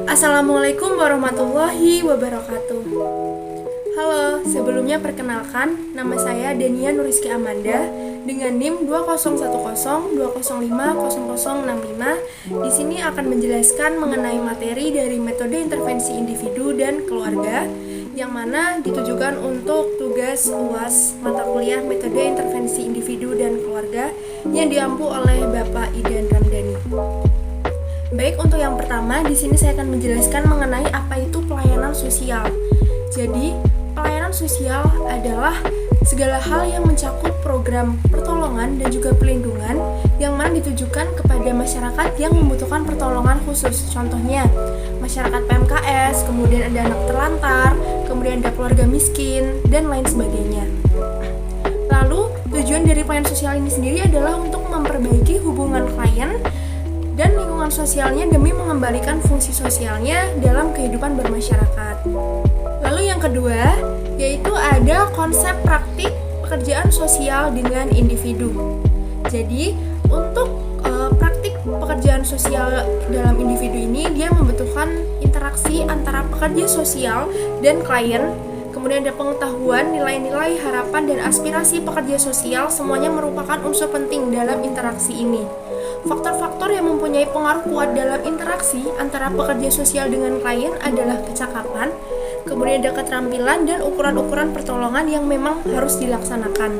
Assalamualaikum warahmatullahi wabarakatuh. Halo, sebelumnya perkenalkan, nama saya Dania Nuriski Amanda dengan NIM 201020050065. Di sini akan menjelaskan mengenai materi dari metode intervensi individu dan keluarga yang mana ditujukan untuk tugas UAS mata kuliah metode intervensi individu dan keluarga yang diampu oleh Bapak Idan Ramdhani. Baik, untuk yang pertama, di sini saya akan menjelaskan mengenai apa itu pelayanan sosial. Jadi, pelayanan sosial adalah segala hal yang mencakup program pertolongan dan juga pelindungan yang mana ditujukan kepada masyarakat yang membutuhkan pertolongan khusus. Contohnya, masyarakat PMKS, kemudian ada anak terlantar, kemudian ada keluarga miskin, dan lain sebagainya. Lalu, tujuan dari pelayanan sosial ini sendiri adalah untuk memperbaiki hubungan klien dan lingkungan sosialnya demi mengembalikan fungsi sosialnya dalam kehidupan bermasyarakat. Lalu yang kedua, yaitu ada konsep praktik pekerjaan sosial dengan individu. Jadi, untuk praktik pekerjaan sosial dalam individu ini, dia membutuhkan interaksi antara pekerja sosial dan klien. Kemudian ada pengetahuan, nilai-nilai, harapan, dan aspirasi pekerja sosial, semuanya merupakan unsur penting dalam interaksi ini. Faktor-faktor yang mempunyai pengaruh kuat dalam interaksi antara pekerja sosial dengan klien adalah kecakapan, kemudian ada keterampilan dan ukuran-ukuran pertolongan yang memang harus dilaksanakan.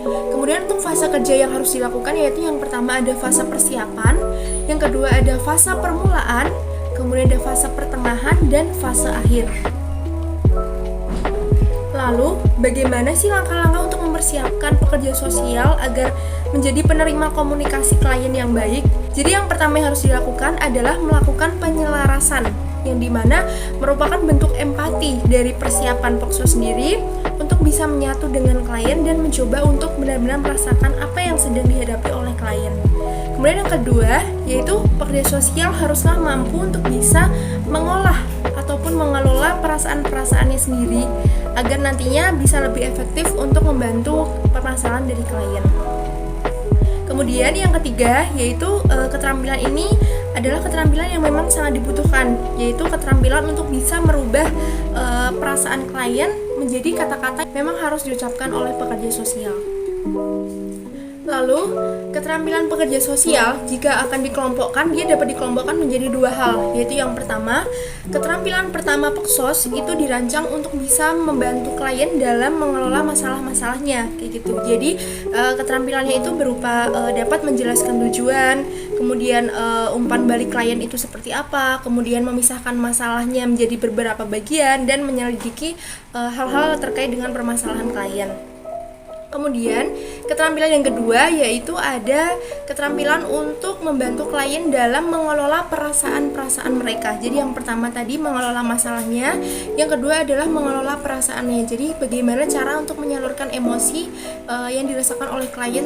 Kemudian untuk fase kerja yang harus dilakukan yaitu yang pertama ada fase persiapan, yang kedua ada fase permulaan, kemudian ada fase pertengahan dan fase akhir. Lalu, bagaimana sih langkah-langkah untuk mempersiapkan pekerja sosial agar menjadi penerima komunikasi klien yang baik? Jadi yang pertama yang harus dilakukan adalah melakukan penyelarasan, yang dimana merupakan bentuk empati dari persiapan POKSO sendiri untuk bisa menyatu dengan klien dan mencoba untuk benar-benar merasakan apa yang sedang dihadapi oleh klien. Kemudian yang kedua, yaitu pekerja sosial haruslah mampu untuk bisa mengolah ataupun mengelola perasaan-perasaannya sendiri agar nantinya bisa lebih efektif untuk membantu permasalahan dari klien. Kemudian yang ketiga, yaitu keterampilan ini adalah keterampilan yang memang sangat dibutuhkan, yaitu keterampilan untuk bisa merubah perasaan klien menjadi kata-kata yang memang harus diucapkan oleh pekerja sosial. Lalu, keterampilan pekerja sosial jika akan dikelompokkan, dia dapat dikelompokkan menjadi dua hal, yaitu yang pertama, keterampilan pertama POKSOS itu dirancang untuk bisa membantu klien dalam mengelola masalah-masalahnya, kayak gitu. Jadi, keterampilannya itu berupa dapat menjelaskan tujuan, kemudian umpan balik klien itu seperti apa, kemudian memisahkan masalahnya menjadi beberapa bagian dan menyelidiki hal-hal terkait dengan permasalahan klien. Kemudian, keterampilan yang kedua yaitu ada keterampilan untuk membantu klien dalam mengelola perasaan-perasaan mereka. Jadi yang pertama tadi mengelola masalahnya, yang kedua adalah mengelola perasaannya. Jadi bagaimana cara untuk menyalurkan emosi yang dirasakan oleh klien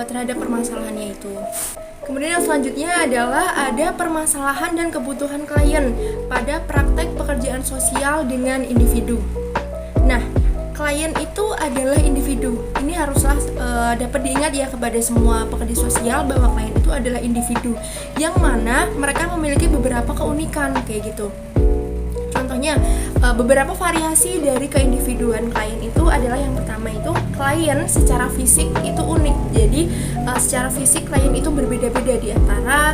terhadap permasalahannya itu. Kemudian yang selanjutnya adalah ada permasalahan dan kebutuhan klien pada praktek pekerjaan sosial dengan individu. Nah, klien itu adalah individu. Ini haruslah dapat diingat ya kepada semua pekerja sosial bahwa klien itu adalah individu yang mana mereka memiliki beberapa keunikan kayak gitu. Contohnya, beberapa variasi dari keindividuan klien itu adalah yang pertama itu klien secara fisik itu unik. Jadi secara fisik klien itu berbeda-beda di antara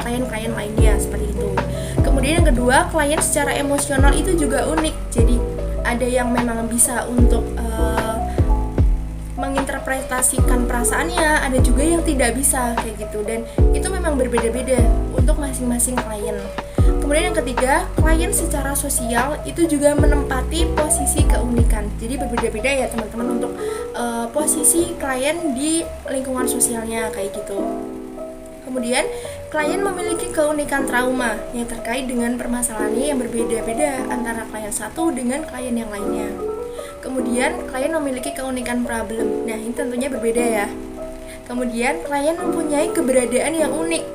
klien-klien lainnya seperti itu. Kemudian yang kedua, klien secara emosional itu juga unik. Jadi ada yang memang bisa untuk menginterpretasikan perasaannya, ada juga yang tidak bisa kayak gitu, dan itu memang berbeda-beda untuk masing-masing klien. Kemudian yang ketiga, klien secara sosial itu juga menempati posisi keunikan. Jadi berbeda-beda ya teman-teman untuk posisi klien di lingkungan sosialnya kayak gitu. Kemudian, klien memiliki keunikan trauma yang terkait dengan permasalahannya yang berbeda-beda antara klien satu dengan klien yang lainnya. Kemudian, klien memiliki keunikan problem. Nah, ini tentunya berbeda ya. Kemudian, klien mempunyai keberadaan yang unik.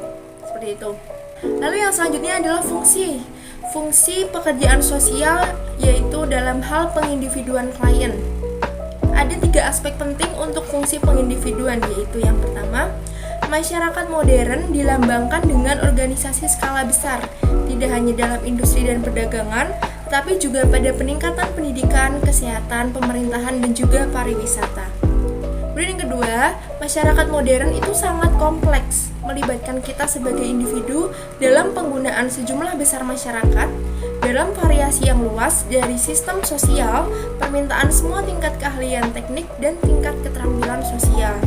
Seperti itu. Lalu yang selanjutnya adalah fungsi. Fungsi pekerjaan sosial yaitu dalam hal pengindividuan klien. Ada 3 aspek penting untuk fungsi pengindividuan, yaitu yang pertama, masyarakat modern dilambangkan dengan organisasi skala besar, tidak hanya dalam industri dan perdagangan, tetapi juga pada peningkatan pendidikan, kesehatan, pemerintahan, dan juga pariwisata. Kemudian yang kedua, masyarakat modern itu sangat kompleks, melibatkan kita sebagai individu dalam penggunaan sejumlah besar masyarakat, dalam variasi yang luas dari sistem sosial, permintaan semua tingkat keahlian teknik, dan tingkat keterampilan sosial.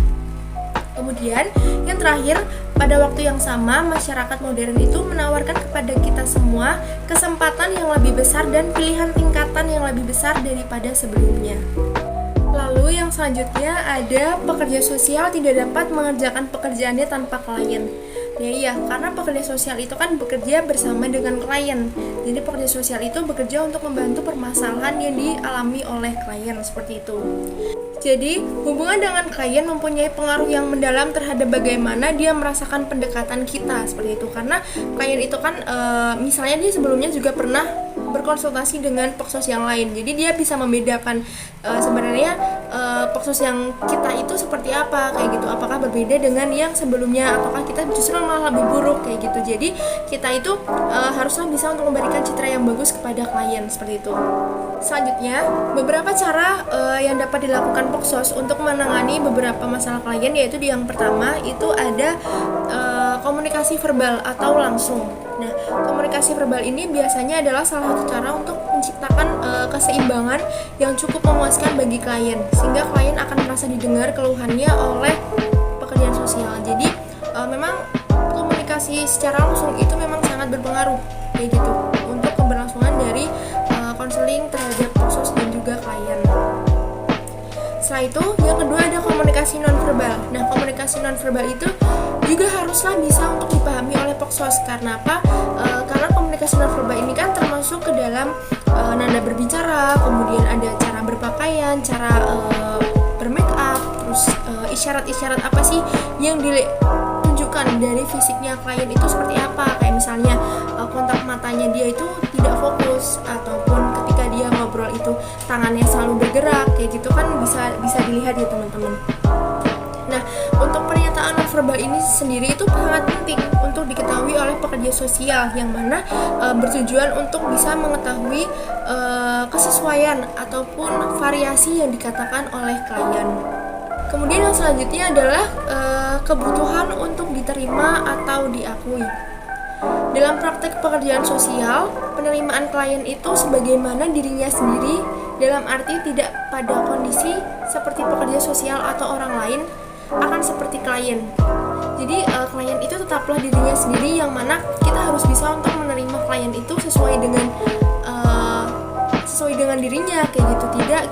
Kemudian, yang terakhir, pada waktu yang sama, masyarakat modern itu menawarkan kepada kita semua kesempatan yang lebih besar dan pilihan tingkatan yang lebih besar daripada sebelumnya. Lalu yang selanjutnya ada pekerja sosial tidak dapat mengerjakan pekerjaannya tanpa klien. Ya iya, karena pekerja sosial itu kan bekerja bersama dengan klien. Jadi pekerja sosial itu bekerja untuk membantu permasalahan yang dialami oleh klien, seperti itu. Jadi, hubungan dengan klien mempunyai pengaruh yang mendalam terhadap bagaimana dia merasakan pendekatan kita, seperti itu. Karena klien itu kan, misalnya dia sebelumnya juga pernah berkonsultasi dengan peksos yang lain. Jadi dia bisa membedakan sebenarnya peksos yang kita itu seperti apa, kayak gitu. Apakah berbeda dengan yang sebelumnya, ataukah kita justru malah lebih buruk, kayak gitu. Jadi kita itu haruslah bisa untuk memberikan citra yang bagus kepada klien, seperti itu. Selanjutnya, beberapa cara yang dapat dilakukan peksos untuk menangani beberapa masalah klien, yaitu yang pertama itu ada komunikasi verbal atau langsung. Nah, komunikasi verbal ini biasanya adalah salah satu cara untuk menciptakan keseimbangan yang cukup memuaskan bagi klien, sehingga klien akan merasa didengar keluhannya oleh pekerjaan sosial. Jadi, memang komunikasi secara langsung itu memang sangat berpengaruh, kayak gitu, untuk keberlangsungan dari konseling terhadap peksos dan juga klien. Setelah itu, yang kedua ada komunikasi nonverbal. Nah, komunikasi nonverbal itu juga haruslah bisa untuk dipahami oleh peksos. Karena apa? Karena komunikasi nonverbal ini kan termasuk ke dalam nada berbicara, kemudian ada cara berpakaian, cara bermake up, terus isyarat-isyarat apa sih yang ditunjukkan dari fisiknya klien itu seperti apa. Kayak misalnya kontak matanya dia itu tidak fokus, ataupun ketika dia ngobrol itu tangannya selalu bergerak, kayak gitu kan bisa dilihat ya teman-teman. Nah, untuk pernyataan nonverbal ini sendiri itu sangat penting untuk diketahui oleh pekerja sosial, yang mana bertujuan untuk bisa mengetahui kesesuaian ataupun variasi yang dikatakan oleh klien. Kemudian yang selanjutnya adalah kebutuhan untuk diterima atau diakui. Dalam praktek pekerjaan sosial, penerimaan klien itu sebagaimana dirinya sendiri, dalam arti tidak pada kondisi seperti pekerja sosial atau orang lain akan seperti klien. Jadi klien itu tetaplah dirinya sendiri, yang mana kita harus bisa untuk menerima klien itu sesuai dengan dirinya, kayak gitu.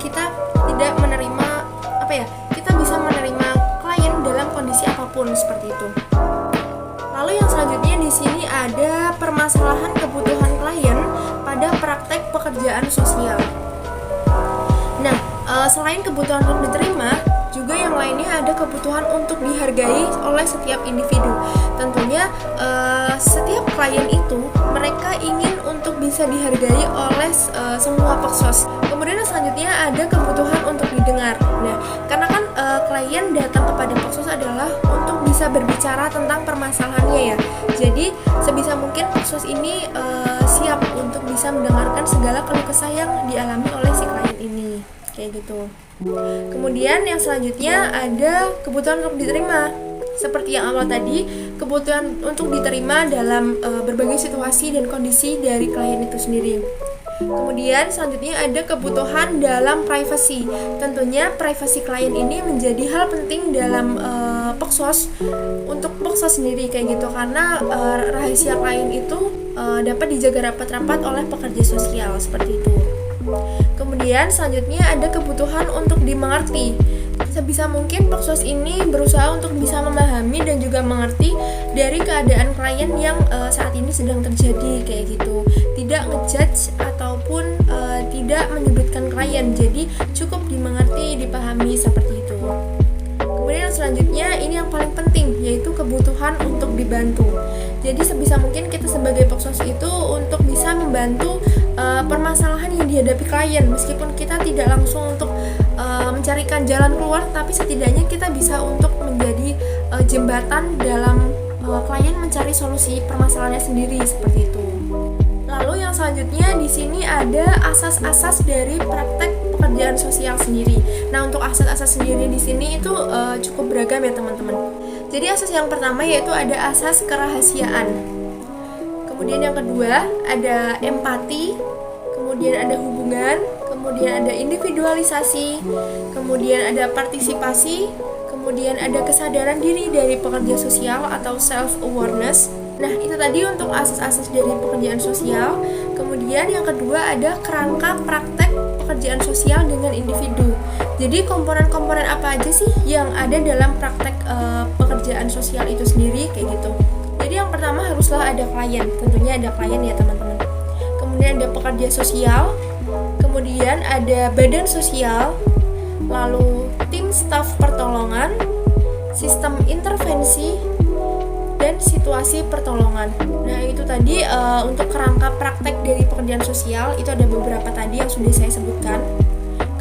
Kita tidak menerima kita bisa menerima klien dalam kondisi apapun, seperti itu. Lalu yang selanjutnya di sini ada permasalahan kebutuhan klien pada praktek pekerjaan sosial. Nah, selain kebutuhan untuk diterima, juga yang lainnya ada kebutuhan untuk dihargai oleh setiap individu. Tentunya setiap klien itu mereka ingin untuk bisa dihargai oleh semua peksos. Kemudian selanjutnya ada kebutuhan untuk didengar. Nah, karena kan klien datang kepada peksos adalah untuk bisa berbicara tentang permasalahannya ya. Jadi sebisa mungkin peksos ini siap untuk bisa mendengarkan segala keluh kesah yang dialami oleh si klien ini, kayak gitu. Kemudian yang selanjutnya ada kebutuhan untuk diterima. Seperti yang awal tadi, kebutuhan untuk diterima dalam berbagai situasi dan kondisi dari klien itu sendiri. Kemudian selanjutnya ada kebutuhan dalam privasi. Tentunya privasi klien ini menjadi hal penting dalam peksos, untuk peksos sendiri, kayak gitu, karena rahasia klien itu dapat dijaga rapat-rapat oleh pekerja sosial, seperti itu. Kemudian selanjutnya ada kebutuhan untuk dimengerti. Sebisa mungkin peksos ini berusaha untuk bisa memahami dan juga mengerti dari keadaan klien yang saat ini sedang terjadi, kayak gitu. Tidak ngejudge ataupun tidak menyudutkan klien, jadi cukup dimengerti, dipahami, seperti itu. Kemudian selanjutnya ini yang paling penting, yaitu kebutuhan untuk dibantu. Jadi sebisa mungkin kita sebagai peksos itu untuk bisa membantu permasalahan yang dihadapi klien, meskipun kita tidak langsung untuk mencarikan jalan keluar, tapi setidaknya kita bisa untuk menjadi jembatan dalam klien mencari solusi permasalahannya sendiri seperti itu. Lalu yang selanjutnya di sini ada asas-asas dari praktek pekerjaan sosial sendiri. Nah, untuk asas-asas sendiri di sini itu cukup beragam ya teman-teman. Jadi asas yang pertama yaitu ada asas kerahasiaan. Kemudian yang kedua ada empati, kemudian ada hubungan, kemudian ada individualisasi, kemudian ada partisipasi, kemudian ada kesadaran diri dari pekerja sosial atau self-awareness. Nah, itu tadi untuk asas-asas dari pekerjaan sosial. Kemudian yang kedua ada kerangka praktek pekerjaan sosial dengan individu. Jadi komponen-komponen apa aja sih yang ada dalam praktek pekerjaan sosial itu sendiri, kayak gitu. Jadi yang pertama haruslah ada klien, tentunya ada klien ya teman-teman. Kemudian ada pekerja sosial, kemudian ada badan sosial, lalu tim staf pertolongan, sistem intervensi, dan situasi pertolongan. Nah, itu tadi untuk kerangka praktek dari pekerjaan sosial itu ada beberapa tadi yang sudah saya sebutkan.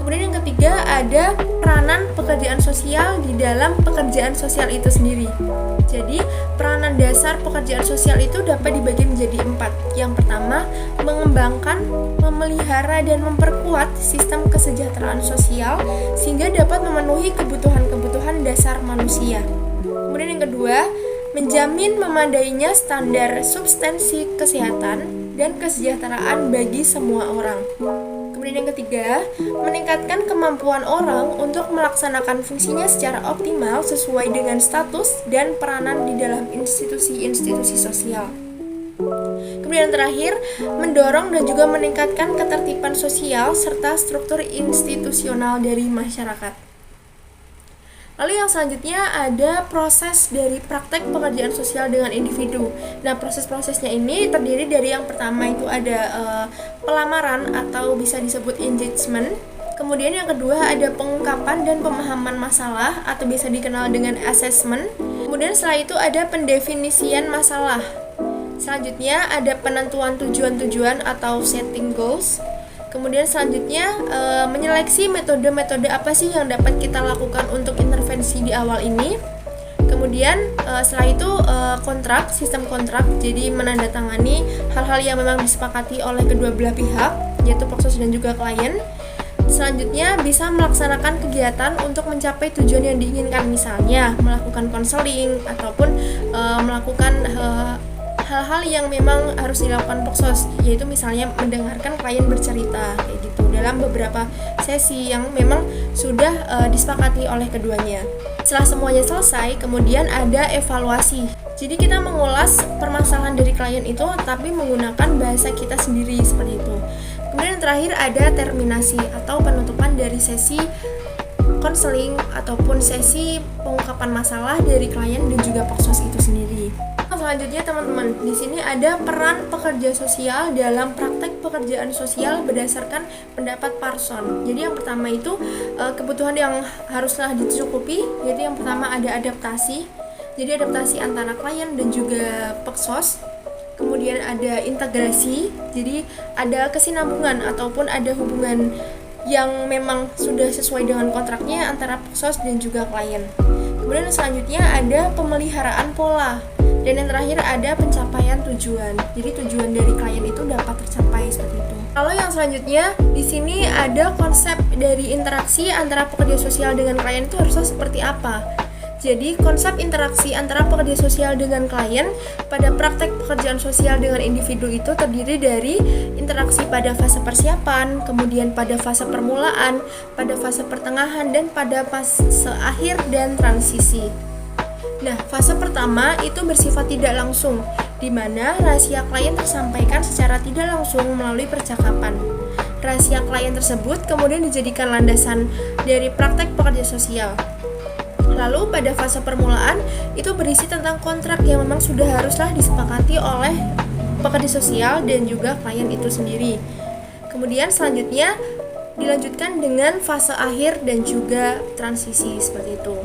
Kemudian yang ketiga ada peranan pekerjaan sosial di dalam pekerjaan sosial itu sendiri. Jadi peranan dasar pekerjaan sosial itu dapat dibagi menjadi 4. Yang pertama, mengembangkan, memelihara, dan memperkuat sistem kesejahteraan sosial sehingga dapat memenuhi kebutuhan-kebutuhan dasar manusia. Kemudian yang kedua, menjamin memadainya standar substansi kesehatan dan kesejahteraan bagi semua orang. Kemudian yang ketiga, meningkatkan kemampuan orang untuk melaksanakan fungsinya secara optimal sesuai dengan status dan peranan di dalam institusi-institusi sosial. Kemudian yang terakhir, mendorong dan juga meningkatkan ketertiban sosial serta struktur institusional dari masyarakat. Lalu yang selanjutnya ada proses dari praktek pekerjaan sosial dengan individu. Nah, proses-prosesnya ini terdiri dari yang pertama itu ada pelamaran atau bisa disebut engagement. Kemudian yang kedua ada pengungkapan dan pemahaman masalah atau bisa dikenal dengan assessment. Kemudian setelah itu ada pendefinisian masalah. Selanjutnya ada penentuan tujuan-tujuan atau setting goals. Kemudian selanjutnya menyeleksi metode-metode apa sih yang dapat kita lakukan untuk intervensi di awal ini. Kemudian setelah itu kontrak, sistem kontrak, jadi menandatangani hal-hal yang memang disepakati oleh kedua belah pihak, yaitu peksos dan juga klien. Selanjutnya bisa melaksanakan kegiatan untuk mencapai tujuan yang diinginkan, misalnya melakukan konseling ataupun melakukan hal-hal yang memang harus dilakukan peksos, yaitu misalnya mendengarkan klien bercerita kayak gitu dalam beberapa sesi yang memang sudah disepakati oleh keduanya. Setelah semuanya selesai, kemudian ada evaluasi. Jadi kita mengulas permasalahan dari klien itu tapi menggunakan bahasa kita sendiri seperti itu. Kemudian yang terakhir ada terminasi atau penutupan dari sesi konseling ataupun sesi pengungkapan masalah dari klien dan juga peksos itu sendiri. Selanjutnya teman-teman, di sini ada peran pekerja sosial dalam praktek pekerjaan sosial berdasarkan pendapat Parson. Jadi yang pertama itu kebutuhan yang haruslah dicukupi, yaitu yang pertama ada adaptasi. Jadi adaptasi antara klien dan juga peksos. Kemudian ada integrasi, jadi ada kesinambungan ataupun ada hubungan yang memang sudah sesuai dengan kontraknya antara peksos dan juga klien. Kemudian selanjutnya ada pemeliharaan pola. Dan yang terakhir ada pencapaian tujuan. Jadi tujuan dari klien itu dapat tercapai seperti itu. Kalau yang selanjutnya di sini ada konsep dari interaksi antara pekerja sosial dengan klien itu harusnya seperti apa? Jadi konsep interaksi antara pekerja sosial dengan klien pada praktek pekerjaan sosial dengan individu itu terdiri dari interaksi pada fase persiapan, kemudian pada fase permulaan, pada fase pertengahan, dan pada fase akhir dan transisi. Nah, fase pertama itu bersifat tidak langsung, di mana rahasia klien tersampaikan secara tidak langsung melalui percakapan. Rahasia klien tersebut kemudian dijadikan landasan dari praktek pekerja sosial. Lalu pada fase permulaan itu berisi tentang kontrak yang memang sudah haruslah disepakati oleh pekerja sosial dan juga klien itu sendiri. Kemudian selanjutnya dilanjutkan dengan fase akhir dan juga transisi seperti itu.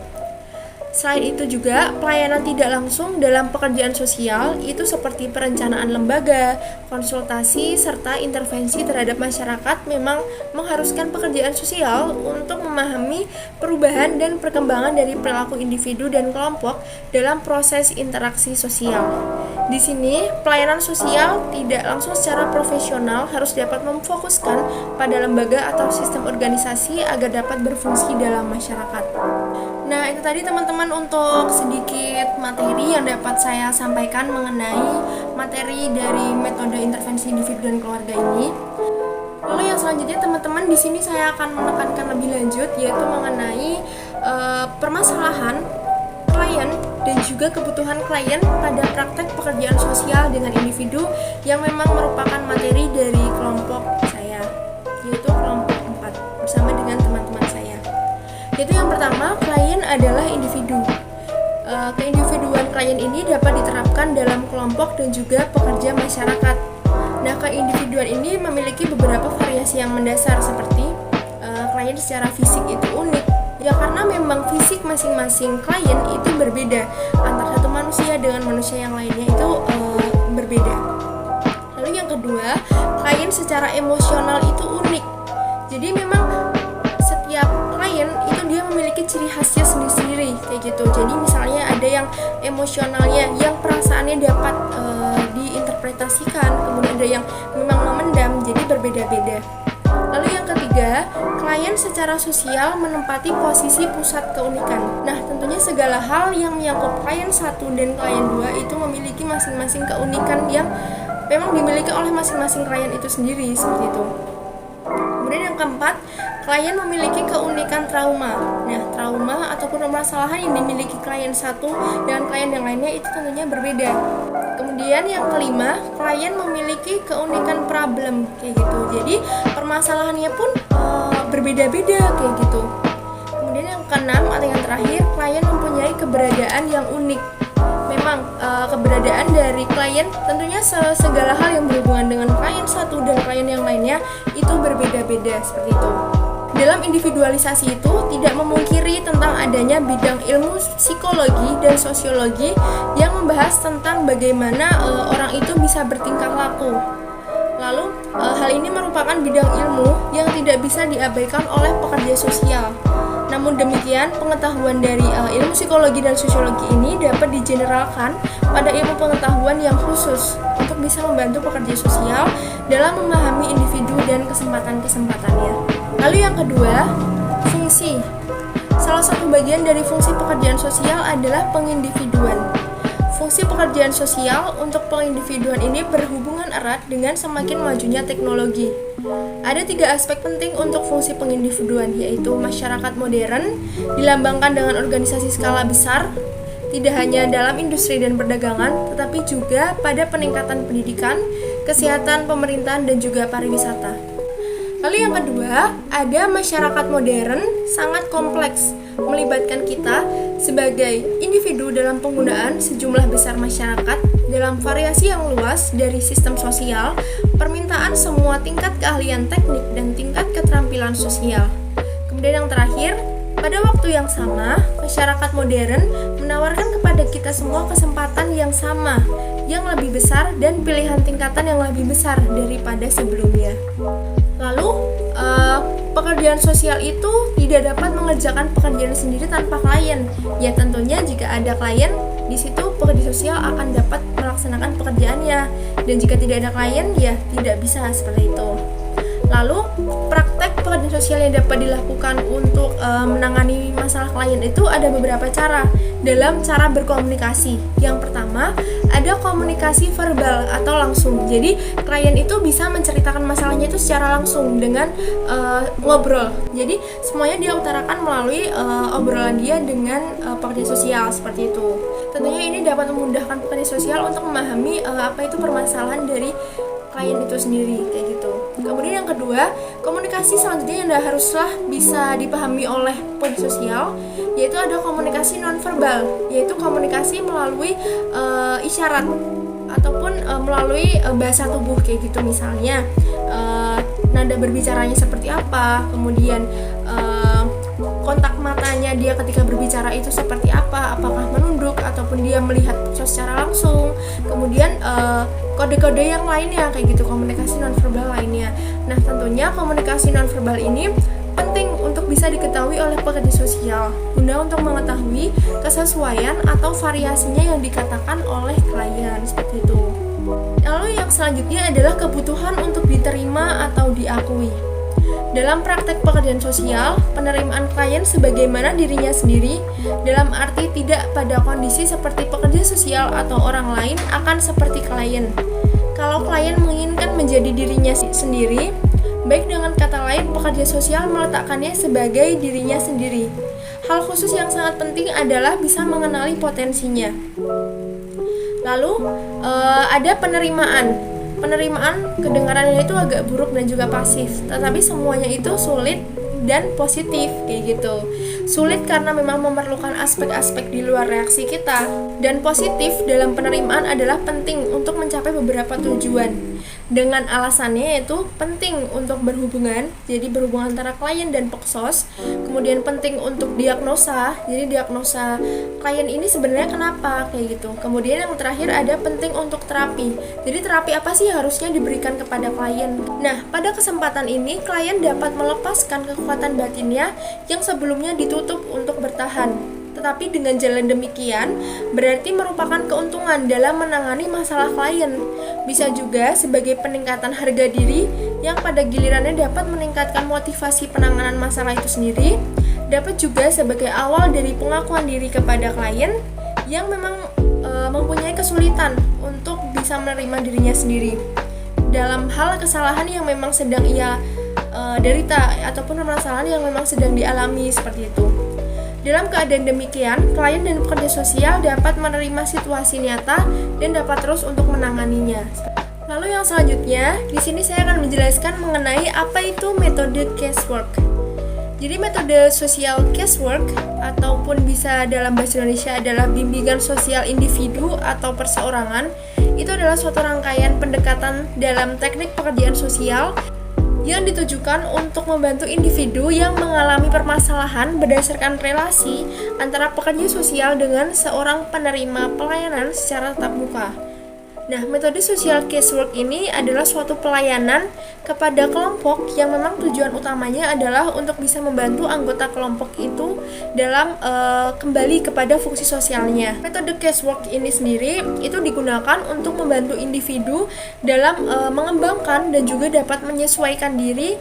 Selain itu juga, pelayanan tidak langsung dalam pekerjaan sosial itu seperti perencanaan lembaga, konsultasi, serta intervensi terhadap masyarakat memang mengharuskan pekerjaan sosial untuk memahami perubahan dan perkembangan dari perilaku individu dan kelompok dalam proses interaksi sosial. Di sini, pelayanan sosial tidak langsung secara profesional harus dapat memfokuskan pada lembaga atau sistem organisasi agar dapat berfungsi dalam masyarakat. Nah, itu tadi teman-teman untuk sedikit materi yang dapat saya sampaikan mengenai materi dari metode intervensi individu dan keluarga ini. Lalu yang selanjutnya teman-teman, di sini saya akan menekankan lebih lanjut yaitu mengenai permasalahan klien dan juga kebutuhan klien pada praktek pekerjaan sosial dengan individu yang memang merupakan materi dari kelompok saya, yaitu kelompok 4 bersama dengan teman-teman saya. Yaitu yang pertama, klien adalah individu. Keindividuan klien ini dapat diterapkan dalam kelompok dan juga pekerja masyarakat. Nah, keindividuan ini memiliki beberapa variasi yang mendasar seperti klien secara fisik itu unik. Ya karena memang fisik masing-masing klien itu berbeda antara satu manusia dengan manusia yang lainnya itu berbeda. Lalu yang kedua, klien secara emosional itu unik. Jadi memang setiap klien itu dia memiliki ciri khasnya sendiri-sendiri kayak gitu. Jadi misalnya ada yang emosionalnya, yang perasaannya dapat diinterpretasikan, kemudian ada yang memang memendam, jadi berbeda-beda. Lalu yang ketiga, klien secara sosial menempati posisi pusat keunikan. Nah, tentunya segala hal yang menyangkut klien 1 dan klien 2 itu memiliki masing-masing keunikan yang memang dimiliki oleh masing-masing klien itu sendiri, seperti itu. Kemudian yang keempat, klien memiliki keunikan trauma. Nah, trauma ataupun permasalahan yang dimiliki klien 1 dan klien yang lainnya itu tentunya berbeda. Kemudian yang kelima, klien memiliki keunikan problem kayak gitu. Jadi permasalahannya pun berbeda-beda kayak gitu. Kemudian yang keenam atau yang terakhir, klien mempunyai keberadaan yang unik. Memang keberadaan dari klien tentunya segala hal yang berhubungan dengan klien 1 dan klien yang lainnya itu berbeda-beda seperti itu. Dalam individualisasi itu tidak memungkiri tentang adanya bidang ilmu psikologi dan sosiologi yang membahas tentang bagaimana orang itu bisa bertingkah laku. Lalu hal ini merupakan bidang ilmu yang tidak bisa diabaikan oleh pekerja sosial. Namun demikian, pengetahuan dari ilmu psikologi dan sosiologi ini dapat digeneralkan pada ilmu pengetahuan yang khusus untuk bisa membantu pekerja sosial dalam memahami individu dan kesempatan-kesempatannya. Lalu yang kedua, fungsi. Salah satu bagian dari fungsi pekerjaan sosial adalah pengindividuan. Fungsi pekerjaan sosial untuk pengindividuan ini berhubungan erat dengan semakin majunya teknologi. Ada 3 aspek penting untuk fungsi pengindividuan, yaitu masyarakat modern, dilambangkan dengan organisasi skala besar, tidak hanya dalam industri dan perdagangan, tetapi juga pada peningkatan pendidikan, kesehatan, pemerintahan, dan juga pariwisata. Lalu yang kedua, ada masyarakat modern sangat kompleks, melibatkan kita sebagai individu dalam penggunaan sejumlah besar masyarakat dalam variasi yang luas dari sistem sosial, permintaan semua tingkat keahlian teknik dan tingkat keterampilan sosial. Kemudian yang terakhir, pada waktu yang sama, masyarakat modern menawarkan kepada kita semua kesempatan yang sama, yang lebih besar dan pilihan tingkatan yang lebih besar daripada sebelumnya. Lalu, pekerjaan sosial itu tidak dapat mengerjakan pekerjaan sendiri tanpa klien. Ya tentunya jika ada klien, di situ pekerja sosial akan dapat melaksanakan pekerjaannya. Dan jika tidak ada klien, ya tidak bisa seperti itu. Lalu, praktek pekerjaan sosial yang dapat dilakukan untuk menangani masalah klien itu ada beberapa cara dalam cara berkomunikasi. Yang pertama, ada komunikasi verbal atau langsung. Jadi, klien itu bisa menceritakan masalahnya itu secara langsung dengan ngobrol. Jadi, semuanya dia utarakan melalui obrolan dia dengan pekerja sosial seperti itu. Tentunya ini dapat memudahkan pekerja sosial untuk memahami apa itu permasalahan dari klien itu sendiri kayak gitu. Kemudian yang kedua, komunikasi selanjutnya yang haruslah bisa dipahami oleh pekerja sosial, yaitu ada komunikasi nonverbal, yaitu komunikasi melalui isyarat ataupun melalui bahasa tubuh kayak gitu, misalnya nada berbicaranya seperti apa, kemudian kontak matanya dia ketika berbicara itu seperti apa, apakah menunduk ataupun dia melihat secara langsung. Kemudian kode-kode yang lainnya kayak gitu, komunikasi nonverbal lainnya. Nah, tentunya komunikasi nonverbal ini penting untuk bisa diketahui oleh pekerja sosial guna untuk mengetahui kesesuaian atau variasinya yang dikatakan oleh klien, seperti itu. Lalu yang selanjutnya adalah kebutuhan untuk diterima atau diakui. Dalam praktek pekerjaan sosial, penerimaan klien sebagaimana dirinya sendiri, dalam arti tidak pada kondisi seperti pekerja sosial atau orang lain akan seperti klien. Kalau klien menginginkan menjadi dirinya sendiri, baik dengan kata lain, pekerja sosial meletakkannya sebagai dirinya sendiri. Hal khusus yang sangat penting adalah bisa mengenali potensinya. Lalu ada penerimaan. Penerimaan kedengarannya itu agak buruk dan juga pasif, tetapi semuanya itu sulit dan positif kayak gitu. Sulit karena memang memerlukan aspek-aspek di luar reaksi kita, dan positif dalam penerimaan adalah penting untuk mencapai beberapa tujuan. Dengan alasannya yaitu penting untuk berhubungan, jadi berhubungan antara klien dan peksos. Kemudian penting untuk diagnosa, jadi diagnosa klien ini sebenarnya kenapa kayak gitu. Kemudian yang terakhir ada penting untuk terapi. Jadi terapi apa sih harusnya diberikan kepada klien. Nah, pada kesempatan ini klien dapat melepaskan kekuatan batinnya yang sebelumnya ditutup untuk bertahan. Tetapi dengan jalan demikian berarti merupakan keuntungan dalam menangani masalah klien. Bisa juga sebagai peningkatan harga diri yang pada gilirannya dapat meningkatkan motivasi penanganan masalah itu sendiri. Dapat juga sebagai awal dari pengakuan diri kepada klien yang memang mempunyai kesulitan untuk bisa menerima dirinya sendiri dalam hal kesalahan yang memang sedang ia derita ataupun permasalahan yang memang sedang dialami, seperti itu. Dalam keadaan demikian, klien dan pekerja sosial dapat menerima situasi nyata dan dapat terus untuk menanganinya. Lalu yang selanjutnya, di sini saya akan menjelaskan mengenai apa itu metode casework. Jadi metode sosial casework ataupun bisa dalam bahasa Indonesia adalah bimbingan sosial individu atau perseorangan. Itu adalah suatu rangkaian pendekatan dalam teknik pekerjaan sosial yang ditujukan untuk membantu individu yang mengalami permasalahan berdasarkan relasi antara pekerja sosial dengan seorang penerima pelayanan secara tatap muka. Nah, metode sosial casework ini adalah suatu pelayanan kepada kelompok yang memang tujuan utamanya adalah untuk bisa membantu anggota kelompok itu dalam kembali kepada fungsi sosialnya. Metode casework ini sendiri itu digunakan untuk membantu individu dalam mengembangkan dan juga dapat menyesuaikan diri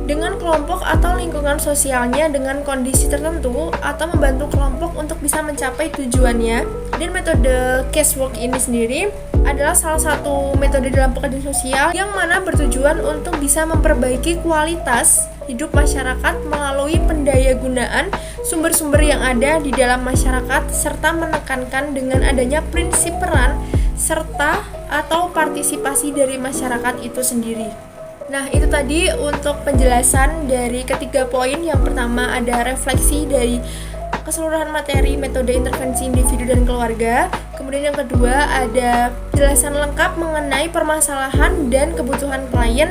dengan kelompok atau lingkungan sosialnya dengan kondisi tertentu atau membantu kelompok untuk bisa mencapai tujuannya. Dan metode casework ini sendiri adalah salah satu metode dalam pekerjaan sosial yang mana bertujuan untuk bisa memperbaiki kualitas hidup masyarakat melalui pendayagunaan sumber-sumber yang ada di dalam masyarakat serta menekankan dengan adanya prinsip peran serta atau partisipasi dari masyarakat itu sendiri. Nah, itu tadi untuk penjelasan dari ketiga poin. Yang pertama ada refleksi dari keseluruhan materi metode intervensi individu dan keluarga. Kemudian yang kedua ada penjelasan lengkap mengenai permasalahan dan kebutuhan klien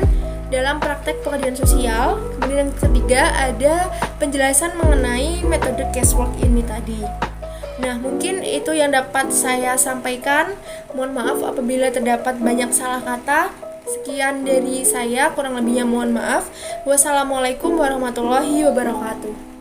dalam praktek pekerjaan sosial. Kemudian yang ketiga ada penjelasan mengenai metode casework ini tadi. Nah, mungkin itu yang dapat saya sampaikan. Mohon maaf apabila terdapat banyak salah kata. Sekian dari saya, kurang lebihnya mohon maaf. Wassalamualaikum warahmatullahi wabarakatuh.